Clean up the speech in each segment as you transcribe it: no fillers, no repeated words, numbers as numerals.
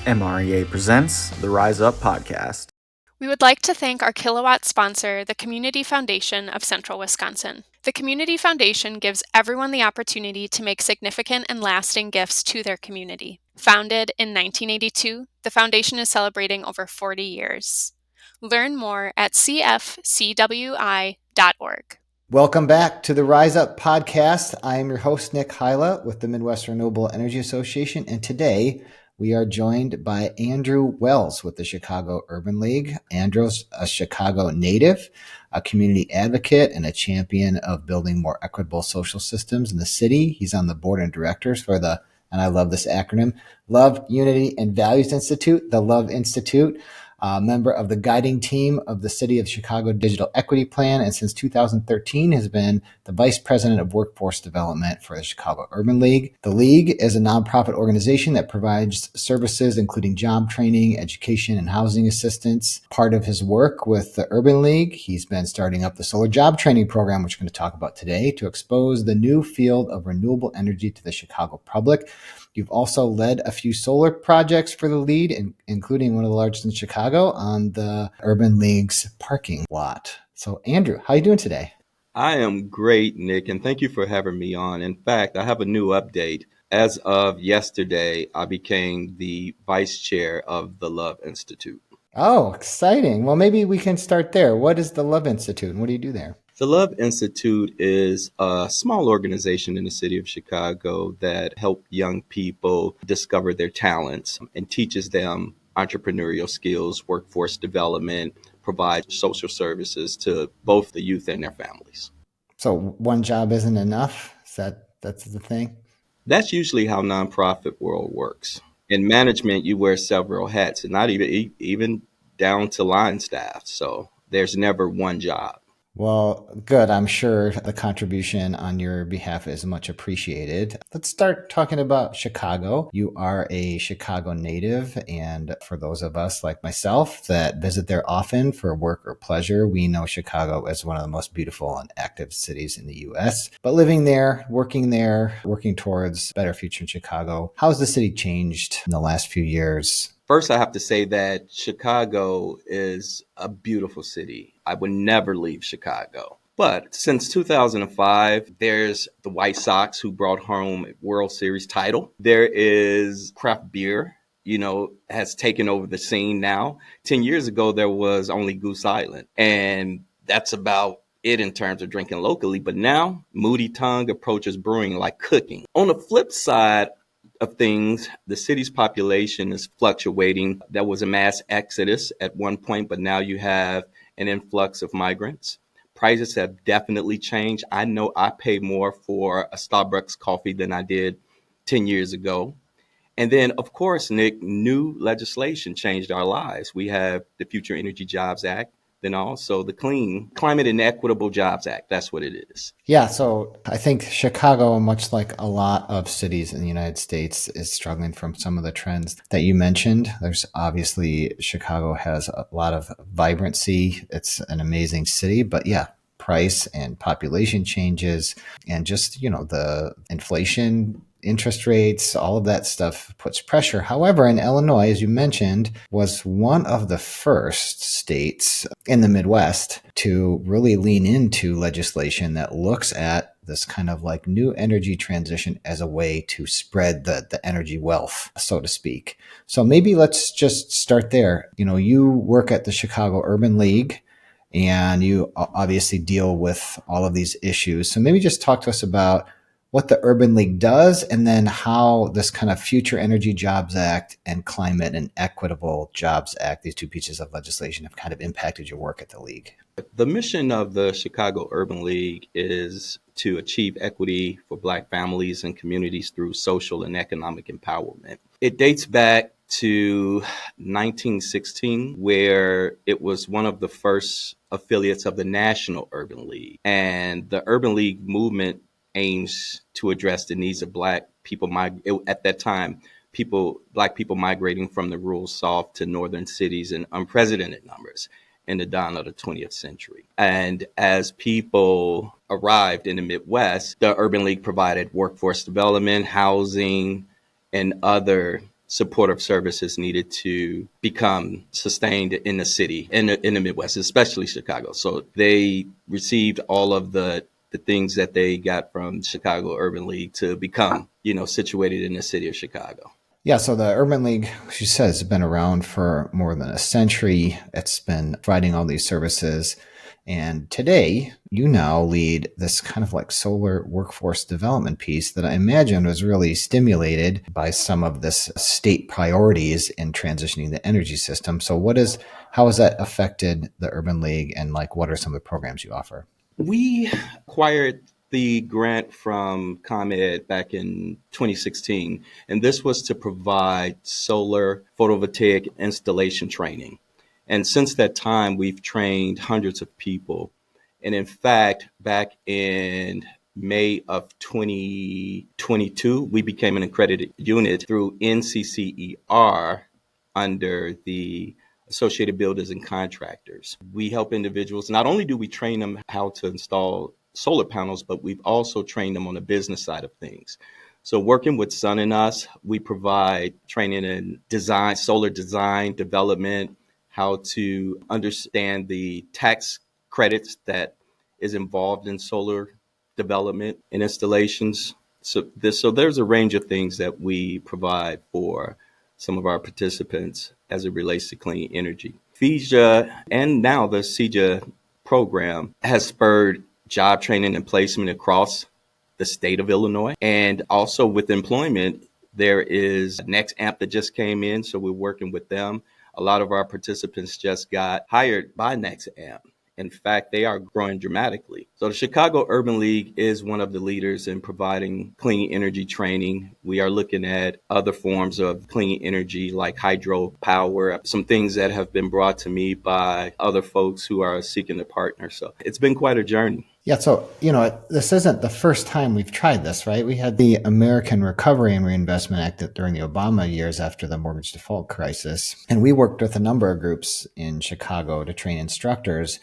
MREA presents the Rise Up podcast. We would like to thank our Kilowatt sponsor, the Community Foundation of Central Wisconsin. The Community Foundation gives everyone the opportunity to make significant and lasting gifts to their community. Founded in 1982, the foundation is celebrating over 40 years. Learn more at cfcwi.org. Welcome back to the Rise Up podcast. I am your host, Nick Hyla with the Midwest Renewable Energy Association, and today we are joined by Andrew Wells with the Chicago Urban League. Andrew's a Chicago native, a community advocate, and a champion of building more equitable social systems in the city. He's on the board of directors for the, and I love this acronym, LUV Unity and Values Institute, the LUV Institute. Member of the guiding team of the City of Chicago Digital Equity Plan, and since 2013 has been the Vice President of Workforce Development for the Chicago Urban League. The League is a nonprofit organization that provides services including job training, education, and housing assistance. Part of his work with the Urban League, he's been starting up the solar job training program, which we're going to talk about today, to expose the new field of renewable energy to the Chicago public. You've also led a few solar projects for the lead, including one of the largest in Chicago on the Urban League's parking lot. So, Andrew, how are you doing today? I am great, Nick, and thank you for having me on. In fact, I have a new update. As of yesterday, I became the vice chair of the LUV Institute. Oh, exciting. Well, maybe we can start there. What is the LUV Institute and what do you do there? The LUV Institute is a small organization in the city of Chicago that helps young people discover their talents and teaches them entrepreneurial skills, workforce development, provides social services to both the youth and their families. So one job isn't enough? That's the thing? That's usually how nonprofit world works. In management, you wear several hats, and not even down to line staff. So there's never one job. Well, good. I'm sure the contribution on your behalf is much appreciated. Let's start talking about Chicago. You are a Chicago native, and for those of us like myself that visit there often for work or pleasure, we know Chicago as one of the most beautiful and active cities in the U.S. But living there, working towards a better future in Chicago, how has the city changed in the last few years? First, I have to say that Chicago is a beautiful city. I would never leave Chicago. But since 2005, there's the White Sox who brought home a World Series title. There is craft beer, has taken over the scene now. 10 years ago, there was only Goose Island. And that's about it in terms of drinking locally. But now, Moody Tongue approaches brewing like cooking. On the flip side of things, the city's population is fluctuating. There was a mass exodus at one point, but now you have an influx of migrants. Prices have definitely changed. I know I pay more for a Starbucks coffee than I did 10 years ago. And then, of course, Nick, new legislation changed our lives. We have the Future Energy Jobs Act, then also the Clean Climate and Equitable Jobs Act. That's what it is. Yeah, so I think Chicago, much like a lot of cities in the United States, is struggling from some of the trends that you mentioned. There's obviously, Chicago has a lot of vibrancy. It's an amazing city, but yeah, price and population changes and just, the inflation, interest rates, all of that stuff puts pressure. However, in Illinois, as you mentioned, was one of the first states in the Midwest to really lean into legislation that looks at this kind of like new energy transition as a way to spread the energy wealth, so to speak. So maybe let's just start there. You work at the Chicago Urban League, and you obviously deal with all of these issues. So maybe just talk to us about what the Urban League does, and then how this kind of Future Energy Jobs Act and Climate and Equitable Jobs Act, these two pieces of legislation, have kind of impacted your work at the League. The mission of the Chicago Urban League is to achieve equity for Black families and communities through social and economic empowerment. It dates back to 1916, where it was one of the first affiliates of the National Urban League. And the Urban League movement aims to address the needs of Black people. At that time, Black people migrating from the rural South to northern cities in unprecedented numbers in the dawn of the 20th century. And as people arrived in the Midwest, the Urban League provided workforce development, housing, and other supportive services needed to become sustained in the city, in the Midwest, especially Chicago. So they received all of the things that they got from Chicago Urban League to become, situated in the city of Chicago. Yeah, so the Urban League, she says, has been around for more than a century. It's been providing all these services. And today, you now lead this kind of like solar workforce development piece that I imagine was really stimulated by some of this state priorities in transitioning the energy system. So how has that affected the Urban League, and like what are some of the programs you offer? We acquired the grant from ComEd back in 2016, and this was to provide solar photovoltaic installation training. And since that time, we've trained hundreds of people. And in fact, back in May of 2022, we became an accredited unit through NCCER under the Associated Builders and Contractors. We help individuals. Not only do we train them how to install solar panels, but we've also trained them on the business side of things. So working with Sun and Us, we provide training in design, solar design, development, how to understand the tax credits that is involved in solar development and installations. So there's a range of things that we provide for some of our participants as it relates to clean energy. FIJA and now the CEJA program has spurred job training and placement across the state of Illinois. And also with employment, there is Next Amp that just came in, so we're working with them. A lot of our participants just got hired by Next Amp. In fact, they are growing dramatically. So the Chicago Urban League is one of the leaders in providing clean energy training. We are looking at other forms of clean energy like hydropower, some things that have been brought to me by other folks who are seeking a partner. So it's been quite a journey. Yeah, so, this isn't the first time we've tried this, right? We had the American Recovery and Reinvestment Act during the Obama years after the mortgage default crisis. And we worked with a number of groups in Chicago to train instructors.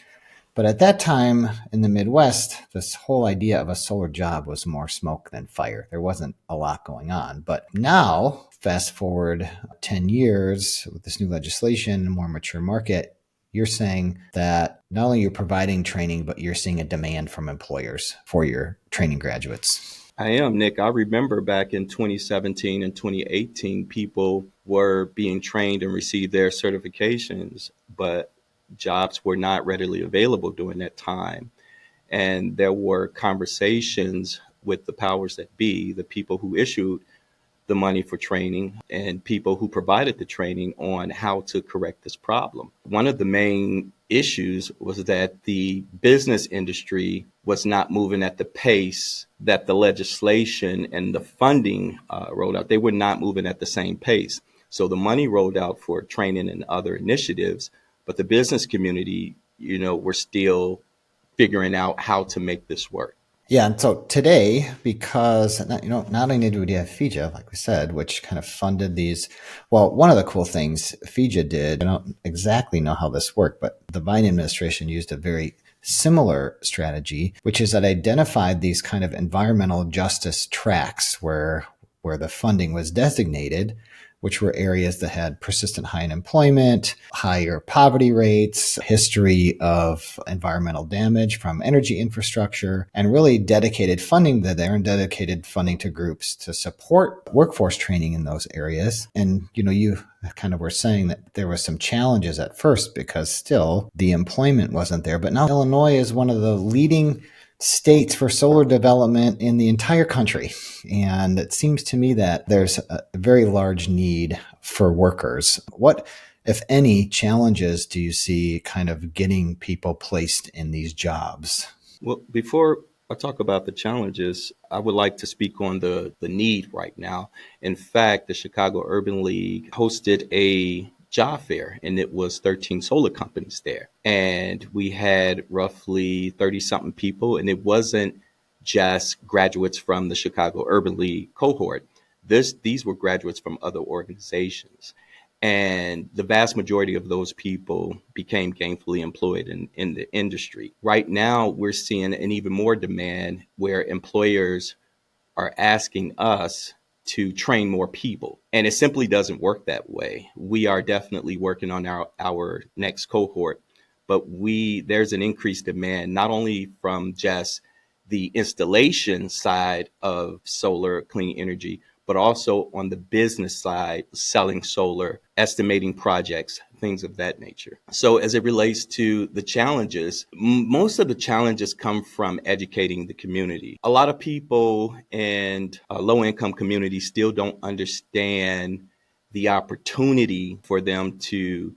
But at that time in the Midwest, this whole idea of a solar job was more smoke than fire. There wasn't a lot going on. But now, fast forward 10 years with this new legislation, more mature market, you're saying that not only you're providing training, but you're seeing a demand from employers for your training graduates. I am, Nick. I remember back in 2017 and 2018, people were being trained and received their certifications, but jobs were not readily available during that time. And there were conversations with the powers that be, the people who issued the money for training and people who provided the training on how to correct this problem. One of the main issues was that the business industry was not moving at the pace that the legislation and the funding rolled out. They were not moving at the same pace. So the money rolled out for training and other initiatives, but the business community, we're still figuring out how to make this work. Yeah, and so today, because not only do we have FIJA, like we said, which kind of funded these. Well, one of the cool things FIJA did, I don't exactly know how this worked, but the Biden administration used a very similar strategy, which is that identified these kind of environmental justice tracks where the funding was designated, which were areas that had persistent high unemployment, higher poverty rates, history of environmental damage from energy infrastructure, and really dedicated funding there and dedicated funding to groups to support workforce training in those areas. And, you kind of were saying that there were some challenges at first because still the employment wasn't there. But now Illinois is one of the leading states for solar development in the entire country. And it seems to me that there's a very large need for workers. What, if any, challenges do you see kind of getting people placed in these jobs? Well, before I talk about the challenges, I would like to speak on the need right now. In fact, the Chicago Urban League hosted a job fair, and it was 13 solar companies there. And we had roughly 30 something people, and it wasn't just graduates from the Chicago Urban League cohort. These were graduates from other organizations. And the vast majority of those people became gainfully employed in the industry. Right now, we're seeing an even more demand where employers are asking us to train more people. And it simply doesn't work that way. We are definitely working on our next cohort, but there's an increased demand, not only from just the installation side of solar clean energy, but also on the business side, selling solar, estimating projects, things of that nature. So as it relates to the challenges, most of the challenges come from educating the community. A lot of people in low-income communities still don't understand the opportunity for them to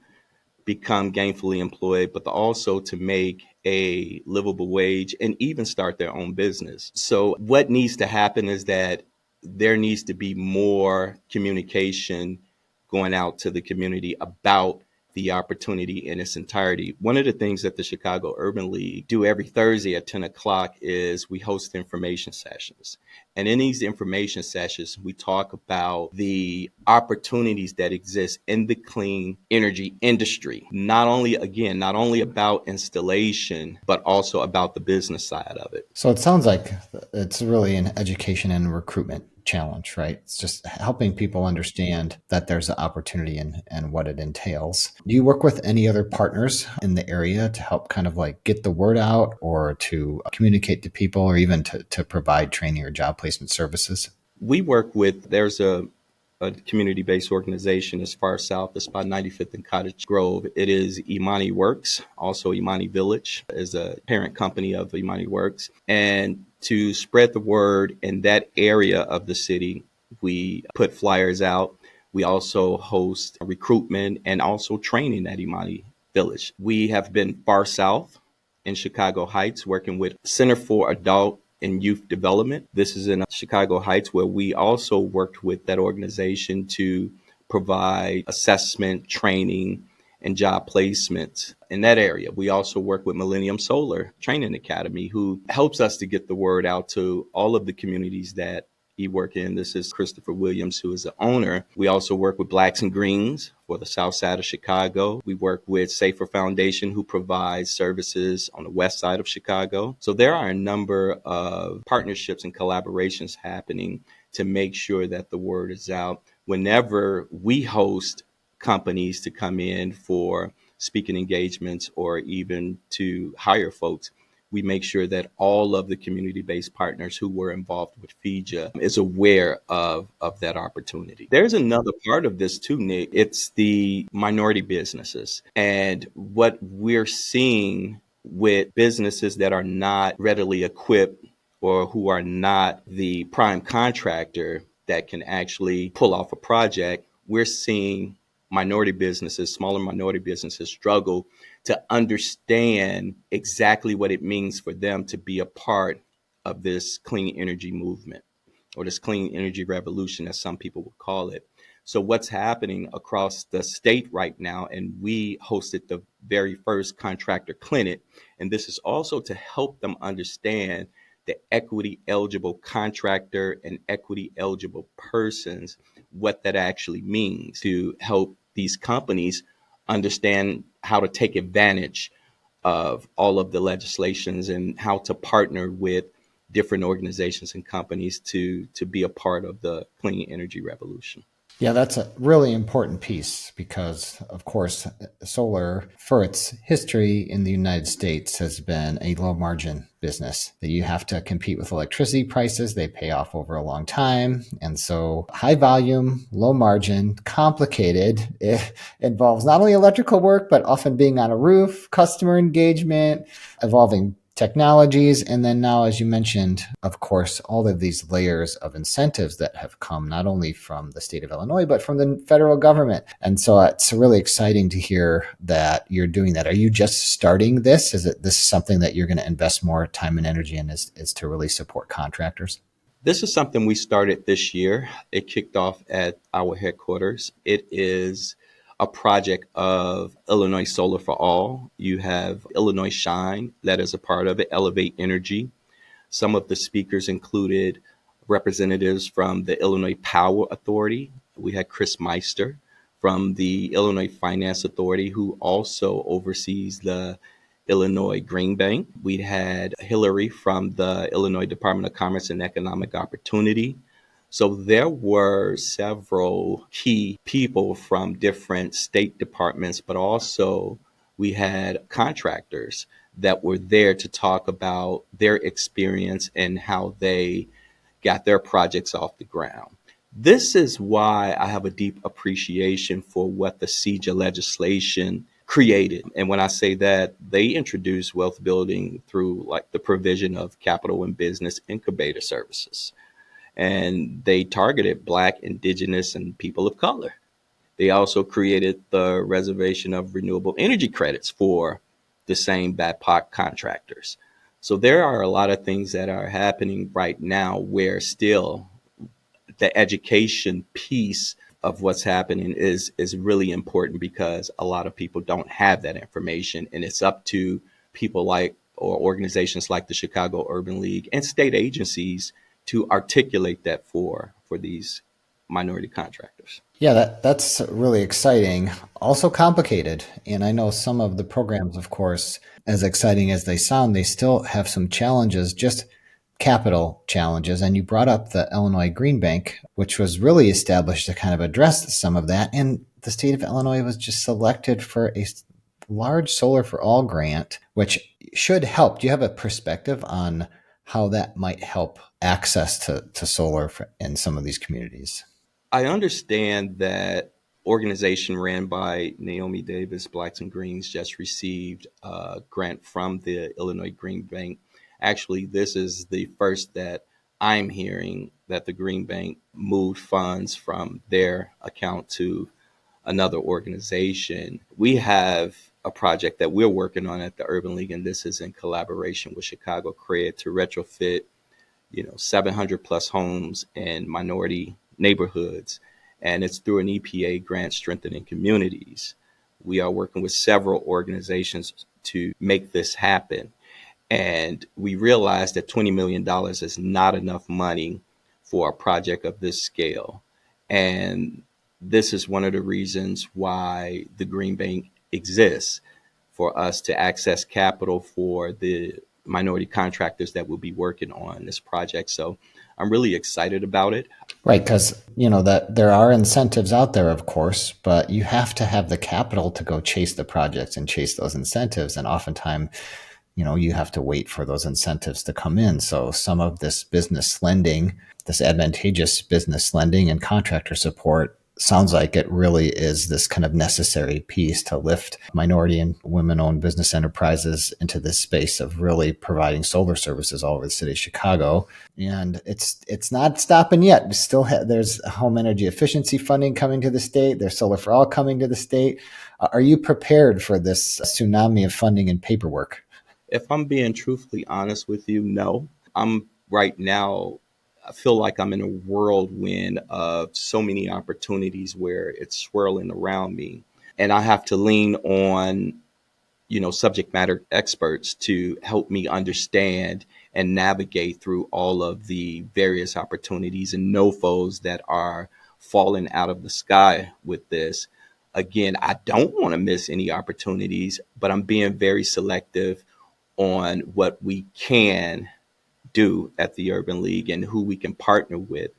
become gainfully employed, but also to make a livable wage and even start their own business. So what needs to happen is that there needs to be more communication going out to the community about the opportunity in its entirety. One of the things that the Chicago Urban League do every Thursday at 10 o'clock is we host information sessions. And in these information sessions, we talk about the opportunities that exist in the clean energy industry. Not only about installation, but also about the business side of it. So it sounds like it's really an education and recruitment challenge, right? It's just helping people understand that there's an opportunity and what it entails. Do you work with any other partners in the area to help kind of like get the word out or to communicate to people or even to provide training or job placement services? We work with, there's a community-based organization as far south as about 95th and Cottage Grove. It is Imani Works. Also, Imani Village is a parent company of Imani Works. And to spread the word in that area of the city, we put flyers out. We also host recruitment and also training at Imani Village. We have been far south in Chicago Heights working with Center for Adult and Youth Development. This is in Chicago Heights, where we also worked with that organization to provide assessment, training, and job placement in that area. We also work with Millennium Solar Training Academy, who helps us to get the word out to all of the communities that we work in. This is Christopher Williams, who is the owner. We also work with Blacks and Greens for the south side of Chicago. We work with Safer Foundation, who provides services on the west side of Chicago. So there are a number of partnerships and collaborations happening to make sure that the word is out. Whenever we host companies to come in for speaking engagements or even to hire folks, we make sure that all of the community-based partners who were involved with FIJA is aware of that opportunity. There's another part of this too, Nick. It's the minority businesses. And what we're seeing with businesses that are not readily equipped or who are not the prime contractor that can actually pull off a project, we're seeing smaller minority businesses struggle to understand exactly what it means for them to be a part of this clean energy movement or this clean energy revolution, as some people would call it. So what's happening across the state right now, and we hosted the very first contractor clinic, and this is also to help them understand the equity eligible contractor and equity eligible persons, what that actually means, to help these companies understand how to take advantage of all of the legislations and how to partner with different organizations and companies to be a part of the clean energy revolution. Yeah, that's a really important piece because, of course, solar, for its history in the United States, has been a low margin business that you have to compete with electricity prices. They pay off over a long time. And so high volume, low margin, complicated. It involves not only electrical work, but often being on a roof, customer engagement, evolving technologies. And then now, as you mentioned, of course, all of these layers of incentives that have come not only from the state of Illinois, but from the federal government. And so it's really exciting to hear that you're doing that. Are you just starting this? Is this something that you're going to invest more time and energy in is to really support contractors? This is something we started this year. It kicked off at our headquarters. It is a project of Illinois Solar for All. You have Illinois Shine, that is a part of it, Elevate Energy. Some of the speakers included representatives from the Illinois Power Authority. We had Chris Meister from the Illinois Finance Authority, who also oversees the Illinois Green Bank. We had Hillary from the Illinois Department of Commerce and Economic Opportunity, So there were several key people from different state departments, but also we had contractors that were there to talk about their experience and how they got their projects off the ground. This is why I have a deep appreciation for what the CEJA legislation created. And when I say that, they introduced wealth building through like the provision of capital and business incubator services. And they targeted Black, Indigenous, and people of color. They also created the reservation of renewable energy credits for the same BAPOC contractors. So there are a lot of things that are happening right now where still the education piece of what's happening is really important because a lot of people don't have that information, and it's up to people like or organizations like the Chicago Urban League and state agencies to articulate that for these minority contractors. Yeah, that's really exciting. Also complicated. And I know some of the programs, of course, as exciting as they sound, they still have some challenges, just capital challenges. And you brought up the Illinois Green Bank, which was really established to kind of address some of that. And the state of Illinois was just selected for a large Solar for All grant, which should help. Do you have a perspective on how that might help access to solar in some of these communities? I understand that organization ran by Naomi Davis, Blacks and Greens, just received a grant from the Illinois Green Bank. Actually, this is the first that I'm hearing that the Green Bank moved funds from their account to another organization. We have a project that we're working on at the Urban League, and this is in collaboration with Chicago Cred to retrofit 700 plus homes in minority neighborhoods. And it's through an EPA grant, Strengthening Communities. We are working with several organizations to make this happen. And we realized that $20 million is not enough money for a project of this scale. And this is one of the reasons why the Green Bank exists, for us to access capital for the minority contractors that will be working on this project. So I'm really excited about it. Right, because that there are incentives out there, of course, but you have to have the capital to go chase the projects and chase those incentives. And oftentimes, you have to wait for those incentives to come in. So some of this business lending, this advantageous business lending and contractor support sounds like it really is this kind of necessary piece to lift minority and women-owned business enterprises into this space of really providing solar services all over the city of Chicago. And it's not stopping yet. There's home energy efficiency funding coming to the state. There's Solar for All coming to the state. Are you prepared for this tsunami of funding and paperwork? If I'm being truthfully honest with you, no. I'm right now, I feel like I'm in a whirlwind of so many opportunities where it's swirling around me. And I have to lean on, subject matter experts to help me understand and navigate through all of the various opportunities and no-fos that are falling out of the sky with this. Again, I don't want to miss any opportunities, but I'm being very selective on what we can do at the Urban League and who we can partner with.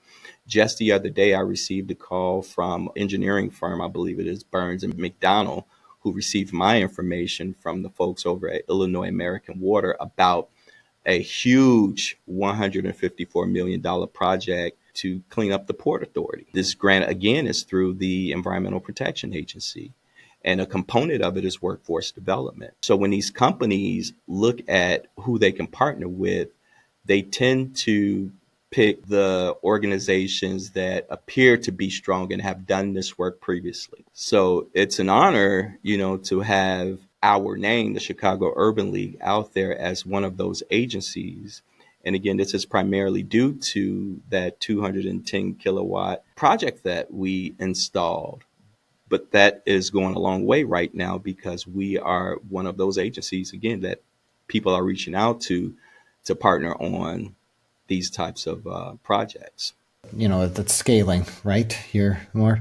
Just the other day, I received a call from engineering firm, I believe it is Burns and McDonnell, who received my information from the folks over at Illinois American Water about a huge $154 million project to clean up the Port Authority. This grant, again, is through the Environmental Protection Agency. And a component of it is workforce development. So when these companies look at who they can partner with, they tend to pick the organizations that appear to be strong and have done this work previously. So it's an honor, to have our name, the Chicago Urban League, out there as one of those agencies. And again, this is primarily due to that 210 kilowatt project that we installed. But that is going a long way right now because we are one of those agencies, again, that people are reaching out to partner on these types of projects. That's scaling, right? You're more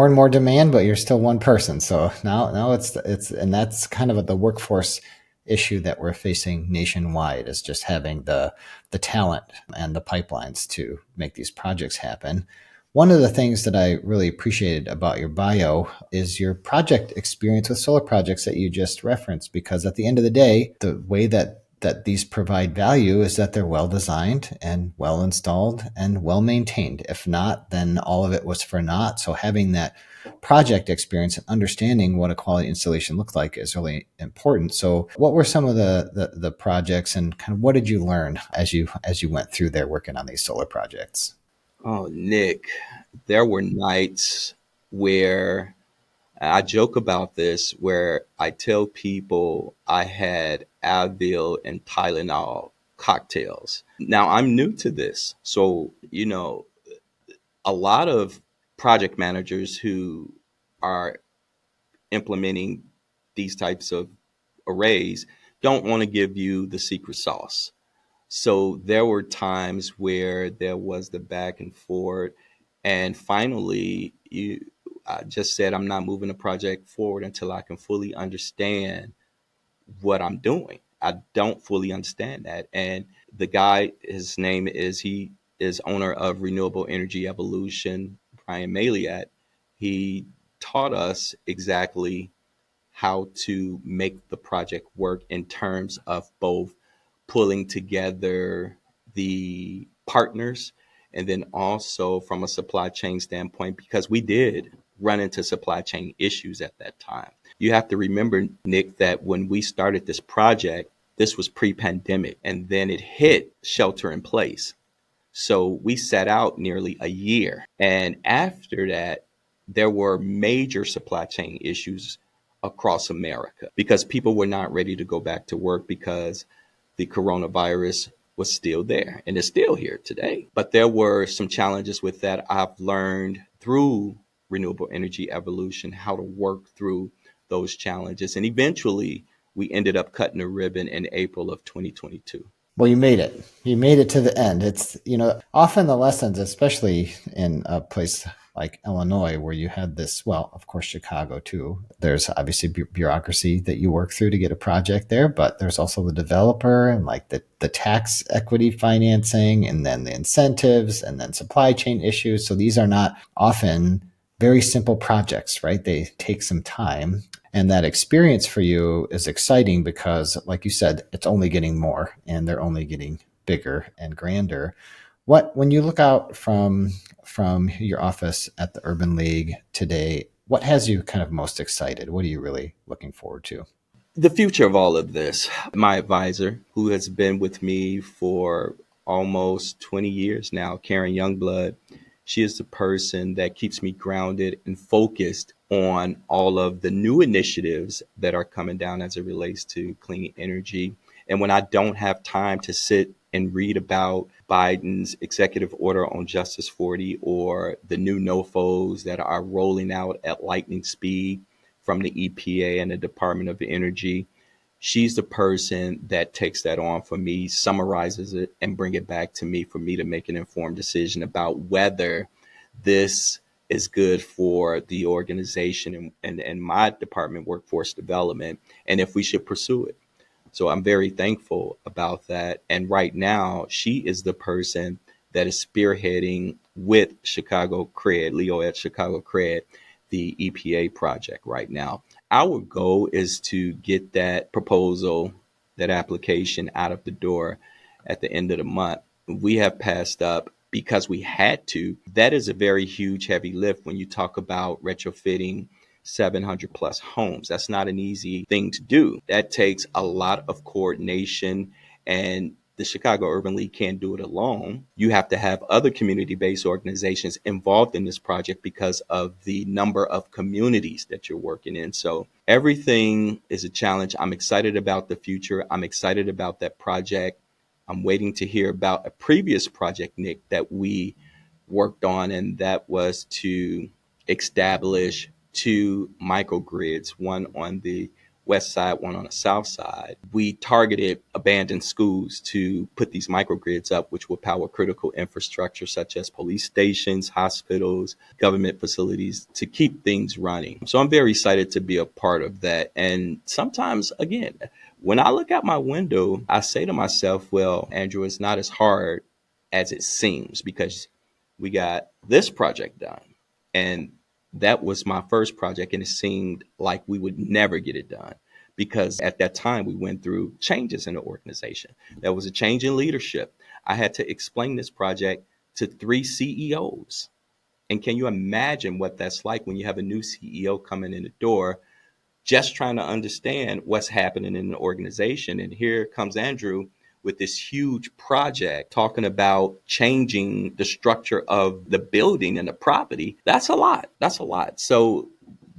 and more demand, but you're still one person. So now it's and that's kind of the workforce issue that we're facing nationwide is just having the talent and the pipelines to make these projects happen. One of the things that I really appreciated about your bio is your project experience with solar projects that you just referenced, because at the end of the day, the way that these provide value is that they're well designed and well installed and well maintained. If not, then all of it was for naught. So having that project experience and understanding what a quality installation looked like is really important. So what were some of the projects, and kind of what did you learn as you went through there working on these solar projects? Oh, Nick, there were nights where I joke about this, where I tell people I had Advil and Tylenol cocktails. Now, I'm new to this. So, a lot of project managers who are implementing these types of arrays don't want to give you the secret sauce. So there were times where there was the back and forth, and finally, I just said I'm not moving the project forward until I can fully understand what I'm doing. I don't fully understand that, and the guy, his name is he is owner of Renewable Energy Evolution, Brian Maliat. He taught us exactly how to make the project work in terms of both pulling together the partners and then also from a supply chain standpoint, because we did run into supply chain issues at that time. You have to remember, Nick, that when we started this project, this was pre-pandemic, and then it hit shelter in place. So we set out nearly a year. And after that, there were major supply chain issues across America because people were not ready to go back to work because the coronavirus was still there and is still here today. But there were some challenges with that. I've learned through renewable energy evolution how to work through those challenges. And eventually, we ended up cutting a ribbon in April of 2022. Well, you made it. You made it to the end. It's, often the lessons, especially in a place like Illinois, where you had this, well, of course, Chicago too. There's obviously bureaucracy that you work through to get a project there, but there's also the developer and like the tax equity financing and then the incentives and then supply chain issues. So these are not often very simple projects, right? They take some time. And that experience for you is exciting because, like you said, it's only getting more and they're only getting bigger and grander. When you look out from your office at the Urban League today, what has you kind of most excited? What are you really looking forward to? The future of all of this, my advisor, who has been with me for almost 20 years now, Karen Youngblood, she is the person that keeps me grounded and focused on all of the new initiatives that are coming down as it relates to clean energy. And when I don't have time to sit and read about Biden's executive order on Justice 40 or the new NOFOs that are rolling out at lightning speed from the EPA and the Department of Energy, she's the person that takes that on for me, summarizes it, and bring it back to me for me to make an informed decision about whether this is good for the organization and my department, workforce development, and if we should pursue it. So I'm very thankful about that. And right now, she is the person that is spearheading with Chicago Cred, Leo at Chicago Cred, the EPA project right now. Our goal is to get that proposal, that application out of the door at the end of the month. We have passed up because we had to. That is a very huge, heavy lift when you talk about retrofitting 700 plus homes. That's not an easy thing to do. That takes a lot of coordination, and the Chicago Urban League can't do it alone. You have to have other community-based organizations involved in this project because of the number of communities that you're working in. So everything is a challenge. I'm excited about the future. I'm excited about that project. I'm waiting to hear about a previous project, Nick, that we worked on, and that was to establish two microgrids, one on the west side, one on the south side. We targeted abandoned schools to put these microgrids up, which will power critical infrastructure such as police stations, hospitals, government facilities to keep things running. So I'm very excited to be a part of that. And sometimes, again, When I look out my window, I say to myself, well, Andrew, it's not as hard as it seems because we got this project done. And that was my first project, and it seemed like we would never get it done because at that time we went through changes in the organization. There was a change in leadership. I had to explain this project to 3 CEOs. And can you imagine what that's like when you have a new CEO coming in the door, just trying to understand what's happening in the organization? And here comes Andrew with this huge project talking about changing the structure of the building and the property. That's a lot. That's a lot. So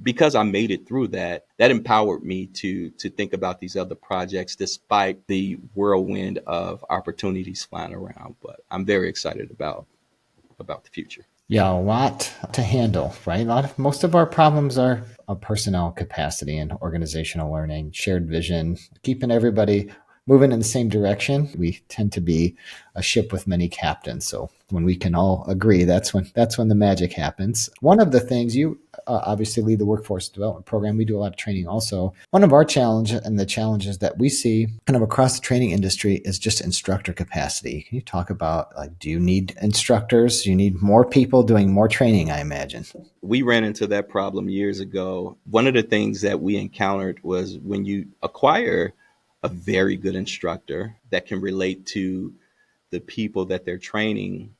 because I made it through that, that empowered me to think about these other projects despite the whirlwind of opportunities flying around. But I'm very excited about the future. Yeah, a lot to handle, right? Most of our problems are of personnel capacity and organizational learning, shared vision, keeping everybody moving in the same direction. We tend to be a ship with many captains. So when we can all agree, that's when the magic happens. One of the things you obviously lead the workforce development program. We do a lot of training also. One of our challenges and the challenges that we see kind of across the training industry is just instructor capacity. Can you talk about, like, do you need instructors? Do you need more people doing more training, I imagine? We ran into that problem years ago. One of the things that we encountered was when you acquire a very good instructor that can relate to the people that they're training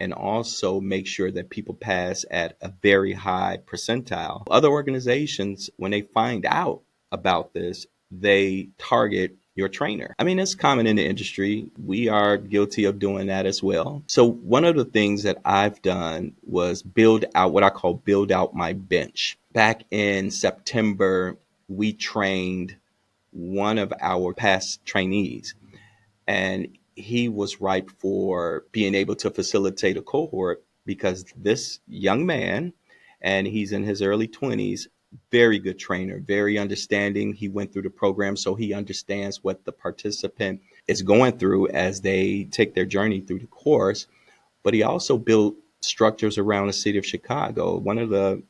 and also make sure that people pass at a very high percentile. Other organizations, when they find out about this, they target your trainer. I mean, it's common in the industry. We are guilty of doing that as well. So one of the things that I've done was build out what I call build out my bench. Back in September, we trained one of our past trainees, and he was ripe for being able to facilitate a cohort because this young man, and he's in his early 20s, very good trainer, very understanding. He went through the program, so he understands what the participant is going through as they take their journey through the course. But he also built structures around the city of Chicago.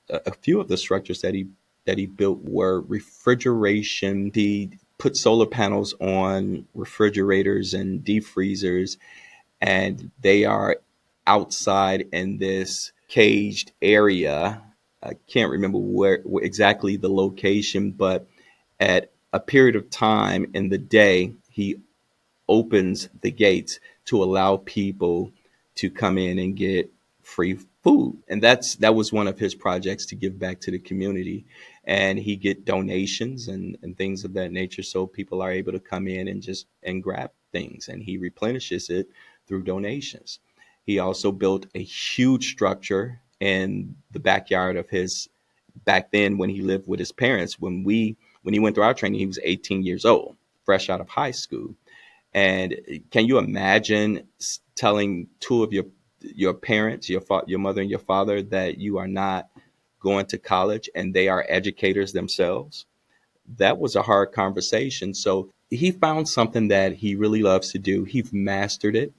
A few of the structures that he built were refrigeration. He put solar panels on refrigerators and deep freezers, and they are outside in this caged area. I can't remember where exactly the location, but at a period of time in the day, he opens the gates to allow people to come in and get free food. And that was one of his projects, to give back to the community. And he get donations and things of that nature, so people are able to come in and grab things, and he replenishes it through donations. He also built a huge structure in the backyard of his, back then when he lived with his parents. When he went through our training, he was 18 years old, fresh out of high school. And can you imagine telling two of your parents, your mother and your father, that you are not going to college and they are educators themselves? That was a hard conversation. So he found something that he really loves to do. He mastered it,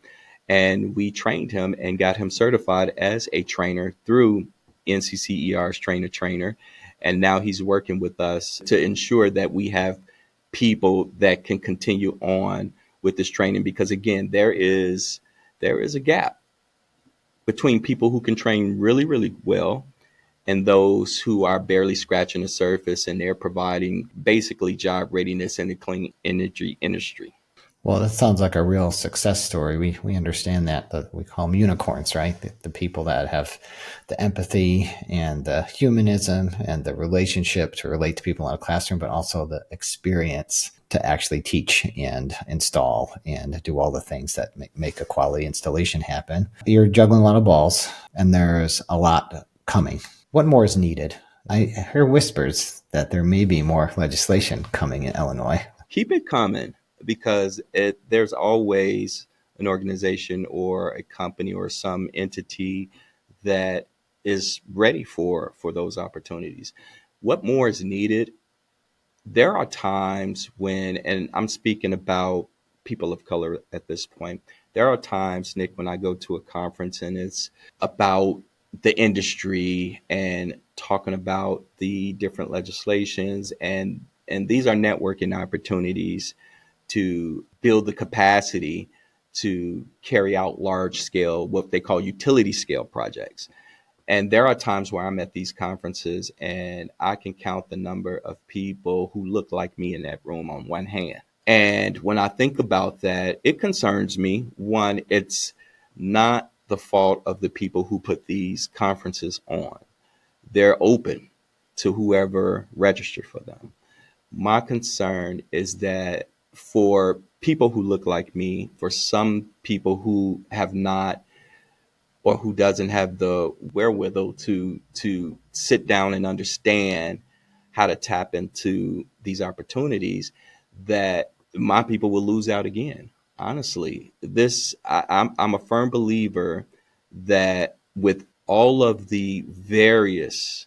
and we trained him and got him certified as a trainer through NCCER's trainer. And now he's working with us to ensure that we have people that can continue on with this training, because again, there is a gap between people who can train really, really well and those who are barely scratching the surface, and they're providing basically job readiness in the clean energy industry. Well, that sounds like a real success story. We understand that we call them unicorns, right? The people that have the empathy and the humanism and the relationship to relate to people in a classroom, but also the experience to actually teach and install and do all the things that make a quality installation happen. You're juggling a lot of balls, and there's a lot coming. What more is needed? I hear whispers that there may be more legislation coming in Illinois. Keep it coming, because there's always an organization or a company or some entity that is ready for those opportunities. What more is needed? There are times when, and I'm speaking about people of color at this point, there are times, Nick, when I go to a conference and it's about the industry and talking about the different legislations, and And these are networking opportunities to build the capacity to carry out large scale, what they call utility scale projects. And there are times where I'm at these conferences and I can count the number of people who look like me in that room on one hand. And when I think about that, it concerns me. One, it's not the fault of the people who put these conferences on. They're open to whoever registered for them. My concern is that for people who look like me, for some people who have not or who doesn't have the wherewithal to sit down and understand how to tap into these opportunities, that my people will lose out again. Honestly, I'm a firm believer that with all of the various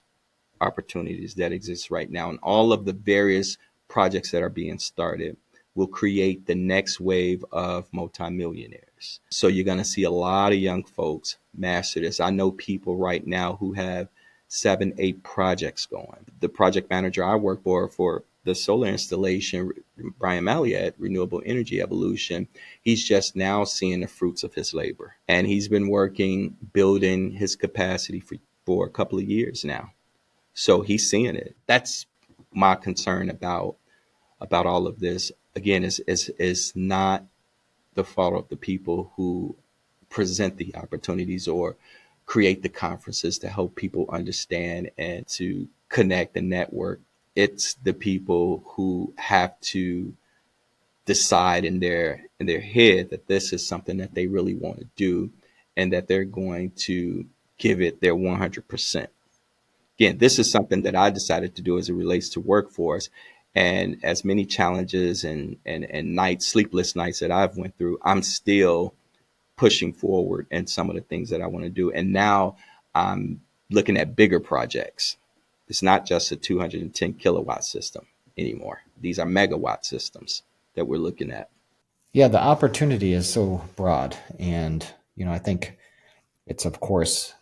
opportunities that exist right now and all of the various projects that are being started will create the next wave of multimillionaires. So you're going to see a lot of young folks master this. I know people right now who have 7, 8 projects going. The project manager I work for the solar installation, Brian Malley at Renewable Energy Evolution, he's just now seeing the fruits of his labor. And he's been working, building his capacity for a couple of years now. So he's seeing it. That's my concern about all of this. Again, is not the fault of the people who present the opportunities or create the conferences to help people understand and to connect and network. It's the people who have to decide in their head that this is something that they really want to do and that they're going to give it their 100%. Again, this is something that I decided to do as it relates to workforce. And as many challenges and nights, sleepless nights that I've went through, I'm still pushing forward in some of the things that I want to do. And now I'm looking at bigger projects. It's not just a 210 kilowatt system anymore. These are megawatt systems that we're looking at. Yeah, the opportunity is so broad. And, I think it's, of course,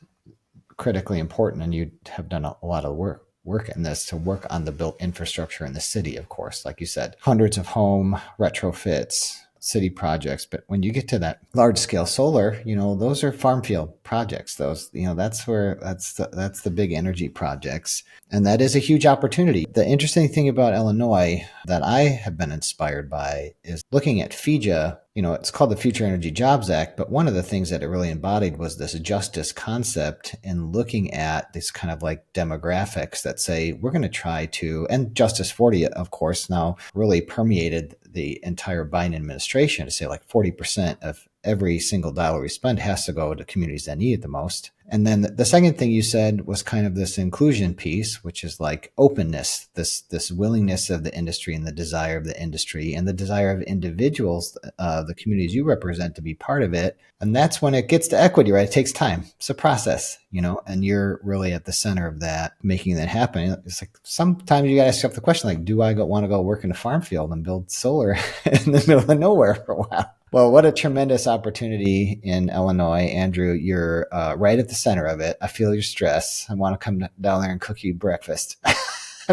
critically important, and you have done a lot of work in this to work on the built infrastructure in the city, of course, like you said, hundreds of home retrofits, city projects. But when you get to that large scale solar, those are farm field projects. Those, that's the big energy projects. And that is a huge opportunity. The interesting thing about Illinois that I have been inspired by is looking at FEJA. It's called the Future Energy Jobs Act, but one of the things that it really embodied was this justice concept in looking at this kind of like demographics that say, we're going to try to, and Justice 40, of course, now really permeated the entire Biden administration to say like 40% of every single dollar we spend has to go to communities that need it the most. And then the second thing you said was kind of this inclusion piece, which is like openness, this willingness of the industry and the desire of the industry and the desire of individuals, the communities you represent, to be part of it. And that's when it gets to equity, right? It takes time. It's a process, and you're really at the center of that, making that happen. It's like sometimes you got to ask yourself the question, like, do I want to go work in a farm field and build solar in the middle of nowhere for a while? Well, what a tremendous opportunity in Illinois. Andrew, you're right at the center of it. I feel your stress. I want to come down there and cook you breakfast.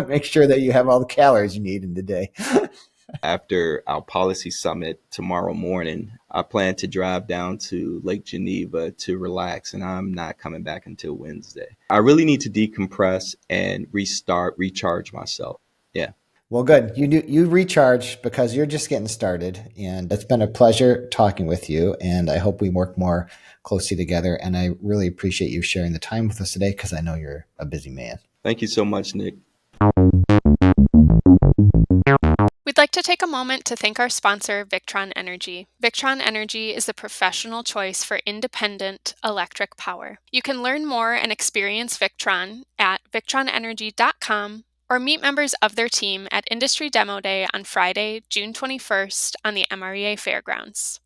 Make sure that you have all the calories you need in the day. After our policy summit tomorrow morning, I plan to drive down to Lake Geneva to relax, and I'm not coming back until Wednesday. I really need to decompress and recharge myself. Yeah. Well, good. You recharge because you're just getting started, and it's been a pleasure talking with you, and I hope we work more closely together. And I really appreciate you sharing the time with us today because I know you're a busy man. Thank you so much, Nick. We'd like to take a moment to thank our sponsor, Victron Energy. Victron Energy is the professional choice for independent electric power. You can learn more and experience Victron at victronenergy.com or meet members of their team at Industry Demo Day on Friday, June 21st on the MREA Fairgrounds.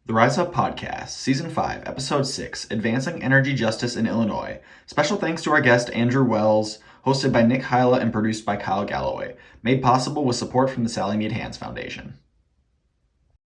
The Rise Up Podcast, Season 5, Episode 6, Advancing Energy Justice in Illinois. Special thanks to our guest, Andrew Wells, hosted by Nick Hyla and produced by Kyle Galloway. Made possible with support from the Sally Mead Hands Foundation.